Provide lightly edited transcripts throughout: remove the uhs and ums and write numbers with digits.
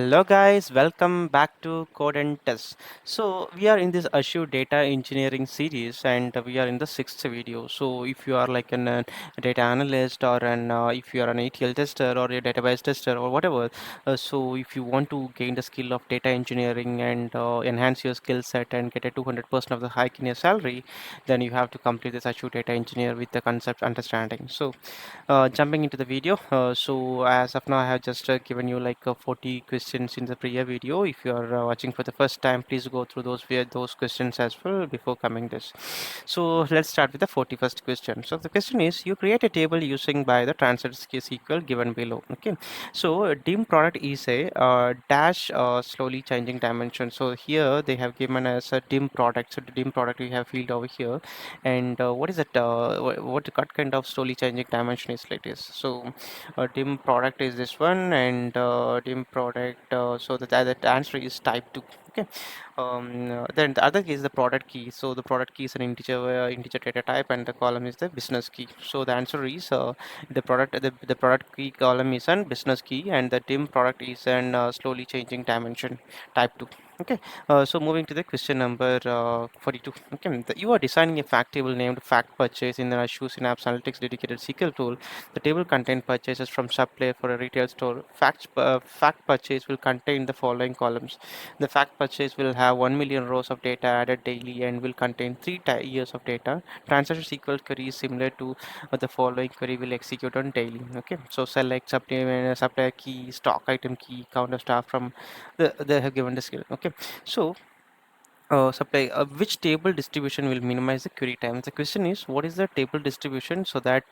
Hello guys, welcome back to Code and Test. So we are in this Azure data engineering series and we are in the sixth video. So if you are like a data analyst or if you are an ETL tester or a database tester or whatever, so if you want to gain the skill of data engineering and enhance your skill set and get a 200% of the hike in your salary, then you have to complete this Azure data engineer with the concept understanding. So jumping into the video, so as of now I have just given you like 40 questions in the prior video. If you are watching for the first time, please go through those questions as well before coming this. So let's start with the 41st question. So the question is, you create a table using by the transact SQL given below. Okay, so dim product is a dash slowly changing dimension. So here they have given us a dim product. So the dim product we have field over here, and what is it, what kind of slowly changing dimension is like this. So dim product is this one, and dim product, so that answer is type 2. Okay, then the other key is the product key. So the product key is an integer data type, and the column is the business key. So the answer is the product key column is an business key, and the dim product is an slowly changing dimension type 2. Okay, so moving to the question number 42. Okay, you are designing a fact table named fact purchase in the Azure Synapse Analytics dedicated SQL tool. The table contains purchases from supplier for a retail store. Fact purchase will contain the following columns. The fact purchase will have 1 million rows of data added daily and will contain 3 years of data. Transaction SQL query is similar to the following query will execute on daily. Okay, so select supplier key, stock item key, count of staff from they have given the skill. Okay, so supply which table distribution will minimize the query time. The question is, what is the table distribution so that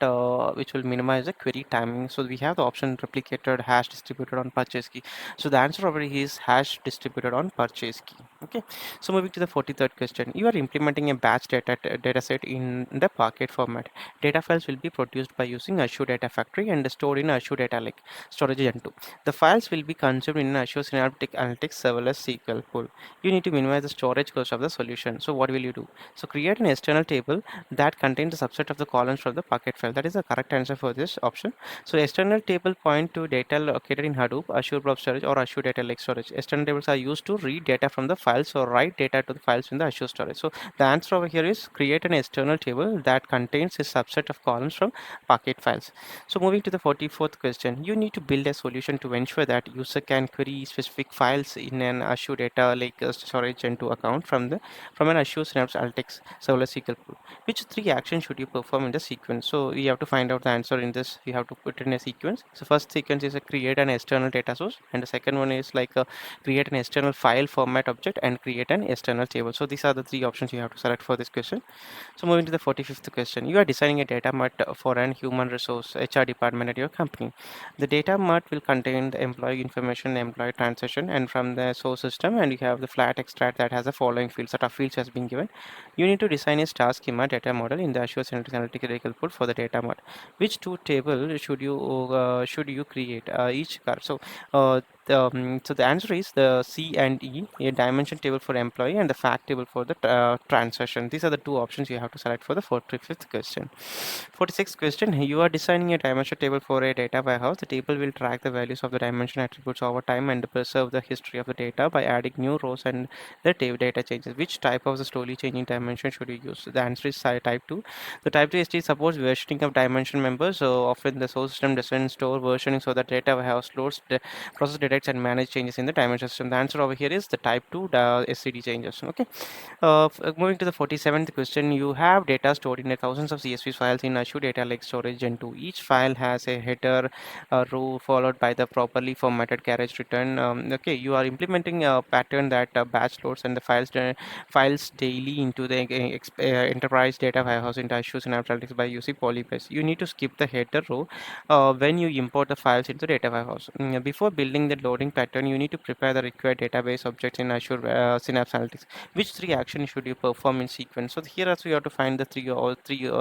which will minimize the query timing. So we have the option replicated, hash distributed on purchase key. So the answer over here is hash distributed on purchase key. Okay, so moving to the 43rd question, you are implementing a batch data set in the Parquet format. Data files will be produced by using Azure Data Factory and stored in Azure Data Lake storage agent 2. The files will be consumed in Azure Synaptic Analytics serverless SQL pool. You need to minimize the storage cost of the solution. So what will you do? So create an external table that contains a subset of the columns from the Parquet file. That is the correct answer for this option. So external table point to data located in Hadoop, Azure Blob Storage or Azure Data Lake Storage. External tables are used to read data from the files or write data to the files in the Azure storage. So the answer over here is create an external table that contains a subset of columns from Parquet files. So moving to the 44th question, you need to build a solution to ensure that user can query specific files in an Azure Data Lake storage into account from an Azure Synapse Analytics serverless SQL pool. Which three actions should you perform in the sequence? So we have to find out the answer in this. We have to put it in a sequence. So first sequence is a create an external data source, and the second one is like create an external file format object and create an external table. So these are the three options you have to select for this question. So moving to the 45th question, you are designing a data mart for an human resource HR department at your company. The data mart will contain the employee information, employee transaction, and from the source system, and you have the flat extract that has the following fields. Set of fields has been given. You need to design a star schema data model in the Azure Synapse Analytical pool for the data mart. Which two table should you create? Each car. So so the answer is the C and E, a dimension table for employee and the fact table for the transaction. These are the two options you have to select for the 45th question. 46th question, you are designing a dimension table for a data warehouse. The table will track the values of the dimension attributes over time and preserve the history of the data by adding new rows and the data changes. Which type of the slowly changing dimension should you use? The answer is type 2. The type 2 ST supports versioning of dimension members. So often the source system doesn't store versioning, so that data warehouse loads the process detects and manage changes in the dimension system. The answer over here is the type 2 SCD changes. Okay, moving to the 47th question, you have data stored in thousands of CSV files in Azure Data Lake Storage Gen 2. Each file has a header row followed by the properly formatted carriage return. Okay, you are implementing a pattern that batch loads and the files daily into the enterprise data warehouse into Azure Synapse Analytics by using Polybase. You need to skip the header row when you import the files into data warehouse. Before building the loading pattern, you need to prepare the required database objects in Azure Synapse Analytics. Which three actions should you perform in sequence? So here also you have to find the three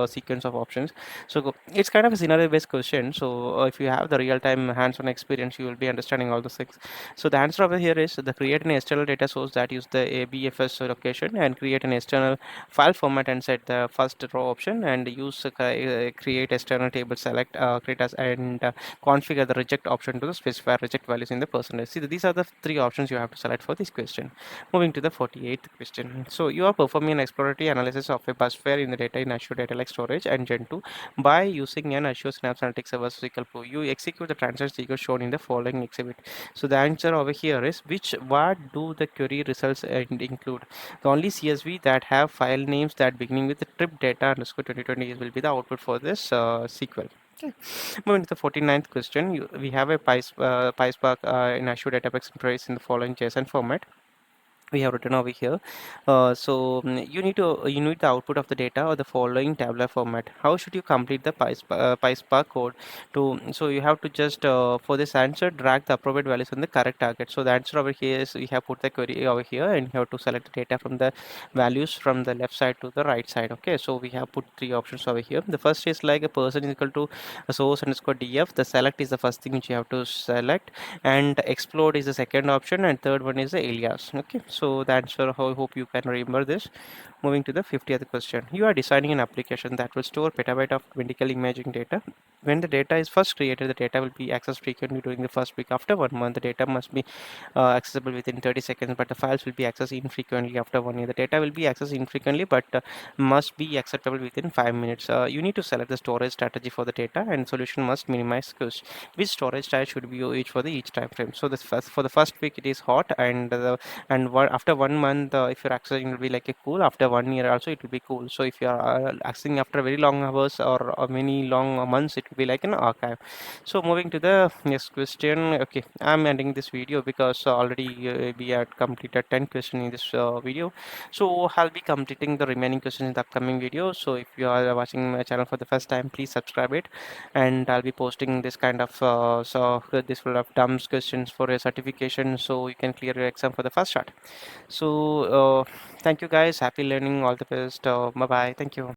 sequence of options. So it's kind of a scenario based question. So if you have the real time hands on experience, you will be understanding all the things. So the answer over here is the create an external data source that use the ABFS location and create an external file format and set the first row option and use create external table select create as and configure the reject option to the specify reject values in the percentage. See, these are the three options you have to select for this question. Moving to the 48th question. So you are performing an exploratory analysis of a busware in the data in Azure Data Lake Storage and Gen 2 by using an Azure Synapse Analytics Server SQL Pro. You execute the transaction sequence shown in the following exhibit. So the answer over here is what do the query results include? The only CSV that have file names that beginning with the trip data underscore 2020 will be the output for this SQL. Okay. Moving to the 49th question, we have a PySpark in Azure Database Trace in the following JSON format we have written over here. You need the output of the data or the following tabular format. How should you complete the PySpark code? So you have to just for this answer drag the appropriate values on the correct target. So the answer over here is we have put the query over here and you have to select the data from the values from the left side to the right side. Okay, so we have put three options over here. The first is like a person is equal to a source underscore df. The select is the first thing which you have to select, and explode is the second option, and third one is the alias. Okay, so the answer, I hope you can remember this. Moving to the 50th question, you are designing an application that will store petabyte of medical imaging data. When the data is first created, the data will be accessed frequently during the first week. After 1 month, the data must be accessible within 30 seconds, but the files will be accessed infrequently after 1 year. The data will be accessed infrequently, but must be acceptable within 5 minutes. You need to select the storage strategy for the data, and solution must minimize cost. Which storage type should be used for the each time frame? So this for the first week it is hot, and after 1 month, if you're accessing, it will be like a cool. After 1 year also it will be cool. So if you are accessing after very long hours or many long months, it will be like an archive. So moving to the next question. Okay, I'm ending this video because already we had completed 10 questions in this video. So I'll be completing the remaining questions in the upcoming video. So if you are watching my channel for the first time, please subscribe it, and I'll be posting this kind of this will have dumb questions for a certification, so you can clear your exam for the first shot. So thank you guys, happy learning, all the best. Bye bye, thank you.